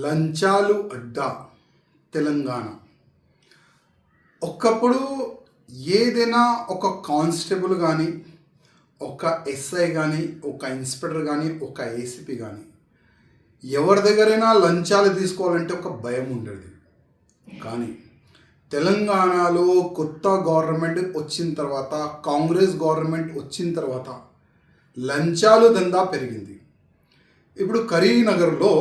లంచాలు అడ్డా తెలంగాణ. ఒకప్పుడు ఏదైనా ఒక కానిస్టేబుల్ కానీ, ఒక ఎస్ఐ కానీ, ఒక ఇన్స్పెక్టర్ కానీ, ఒక ఏసీపీ కానీ ఎవరి దగ్గరైనా లంచాలు తీసుకోవాలంటే ఒక భయం ఉండేది. కానీ తెలంగాణలో కొత్త గవర్నమెంట్ వచ్చిన తర్వాత, కాంగ్రెస్ గవర్నమెంట్ వచ్చిన తర్వాత లంచాలు దందా పెరిగింది. ఇప్పుడు కరీంనగర్లో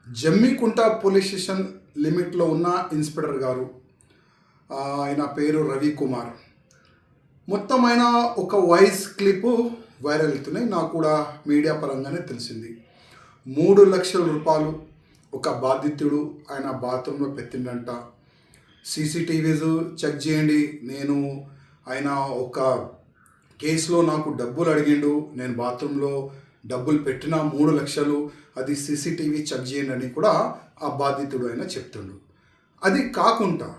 జమ్మికుంట పోలీస్ స్టేషన్ లిమిట్లో ఉన్న ఇన్స్పెక్టర్ గారు, ఆయన పేరు రవికుమార్, మొత్తం ఆయన ఒక వాయిస్ క్లిప్ వైరల్ అవుతున్నాయి. నాకు కూడా మీడియా పరంగానే తెలిసింది. 3 లక్షల రూపాయలు ఒక బాధితుడు ఆయన బాత్రూంలో పెట్టిండంట. సీసీటీవీస్ చెక్ చేయండి, నేను ఆయన ఒక కేసులో నాకు డబ్బులు అడిగిండు, నేను బాత్రూంలో డబ్బులు పెట్టిన 3 లక్షలు, అది సీసీటీవీ చెక్ చేయండి అని కూడా ఆ బాధితుడు ఆయన చెప్తుండు. అది కాకుండా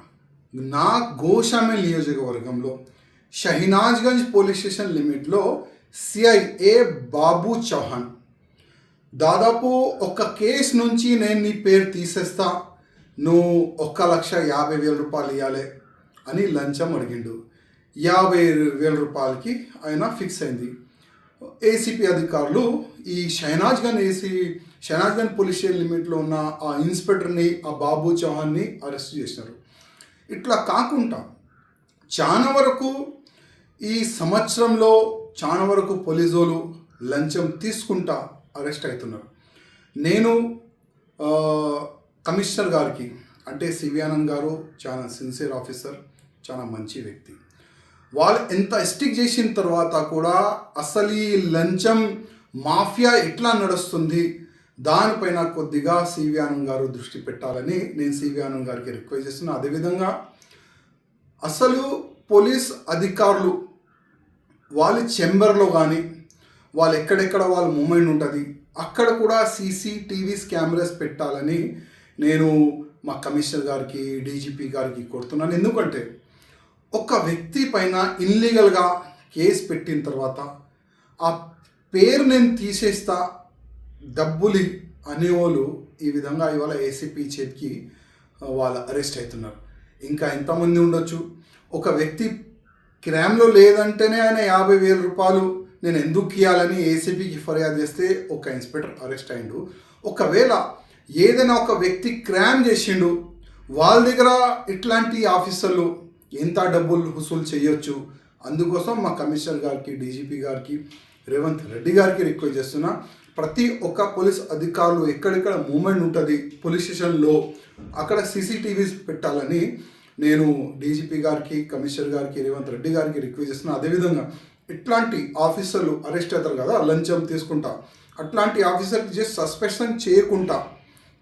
నా గోషామేల్ నియోజకవర్గంలో షహీనాజ్గంజ్ పోలీస్ స్టేషన్ లిమిట్లో సిఐఏ బాబు చౌహాన్ దాదాపు ఒక కేసు నుంచి నేను నీ పేరు తీసేస్తా, నువ్వు 1,50,000 రూపాయలు ఇవ్వాలి అని లంచం అడిగిండు. 50,000 రూపాయలకి ఆయన ఫిక్స్ అయింది. ఏసీపీ అధికారులు ఈ షహీనాజ్గంజ్ పోలీస్ స్టేషన్ లిమిట్లో ఉన్న ఆ ఇన్స్పెక్టర్ని, ఆ బాబు చౌహాన్ని అరెస్ట్ చేసినారు. ఇట్లా కాకుండా చాలా వరకు ఈ సంవత్సరంలో చాలా వరకు పోలీసులు లంచం తీసుకుంటా అరెస్ట్ అవుతున్నారు. నేను కమిషనర్ గారికి, అంటే సివి ఆనంద్ గారు చాలా సిన్సియర్ ఆఫీసర్, చాలా మంచి వ్యక్తి, వాళ్ళు ఎంత స్టిక్ చేసిన తర్వాత కూడా అసలు ఈ లంచం మాఫియా ఎట్లా నడుస్తుంది దానిపైన కొద్దిగా సివి ఆనంద్ గారు దృష్టి పెట్టాలని నేను సివి ఆనంద్ గారికి రిక్వెస్ట్ చేస్తున్నాను. అదేవిధంగా అసలు పోలీస్ అధికారులు వాళ్ళ చెంబర్లో కానీ, వాళ్ళు ఎక్కడెక్కడ వాళ్ళ మూమెంట్ ఉంటుంది అక్కడ కూడా సీసీటీవీస్ కెమెరాస్ పెట్టాలని నేను మా కమిషనర్ గారికి, డీజీపీ గారికి కోరుతున్నాను. ఎందుకంటే ఒక వ్యక్తి పైన ఇల్లీగల్గా కేసు పెట్టిన తర్వాత ఆ పేరు నేను తీసేస్తా, డబ్బులు అనేవాళ్ళు ఈ విధంగా ఇవాళ ఏసీపీ చేతికి వాళ్ళు అరెస్ట్ అవుతున్నారు. ఇంకా ఎంతమంది ఉండొచ్చు. ఒక వ్యక్తి క్రైమ్లో లేదంటేనే ఆయన 50,000 రూపాయలు నేను ఎందుకు ఇవ్వాలని ఏసీపీకి ఫిర్యాదు చేస్తే ఒక ఇన్స్పెక్టర్ అరెస్ట్ అయ్యిండు. ఒకవేళ ఏదైనా ఒక వ్యక్తి క్రైమ్ చేసిండు, వాళ్ళ దగ్గర ఇట్లాంటి ఆఫీసర్లు ఎంత డబ్బులు వసూలు చేయొచ్చు. అందుకోసం మా కమిషనర్ గారికి, డీజీపీ గారికి, రేవంత్ రెడ్డి గారికి రిక్వెస్ట్ చేస్తున్నా, ప్రతి ఒక్క పోలీస్ అధికారులు ఎక్కడెక్కడ మూమెంట్ ఉంటుంది పోలీస్ స్టేషన్లో అక్కడ సీసీటీవీస్ పెట్టాలని నేను డీజీపీ గారికి, కమిషనర్ గారికి, రేవంత్ రెడ్డి గారికి రిక్వెస్ట్ చేస్తున్నా. అదేవిధంగా ఇట్లాంటి ఆఫీసర్లు అరెస్ట్ అవుతారు కదా లంచం తీసుకుంటా, అట్లాంటి ఆఫీసర్కి జస్ట్ సస్పెన్షన్ చేయకుండా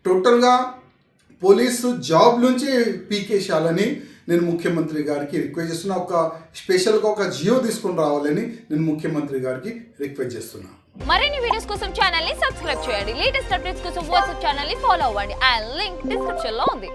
టోటల్గా పోలీసు జాబ్ నుంచి పీకేసేయాలని నేను ముఖ్యమంత్రి గారికి రిక్వెస్ట్ చేస్తున్నా. ఒక స్పెషల్గా ఒక జియో తీసుకుని రావాలని నేను ముఖ్యమంత్రి గారికి రిక్వెస్ట్ చేస్తున్నా. మరిన్ని వీడియోస్ కోసం ఛానల్ ని సబ్స్క్రైబ్ చేయండి. లేటెస్ట్ అప్డేట్స్ కోసం వాట్సాప్ ఛానల్ ని ఫాలో అవ్వండి. ఆ లింక్ డిస్క్రిప్షన్ లో ఉంది.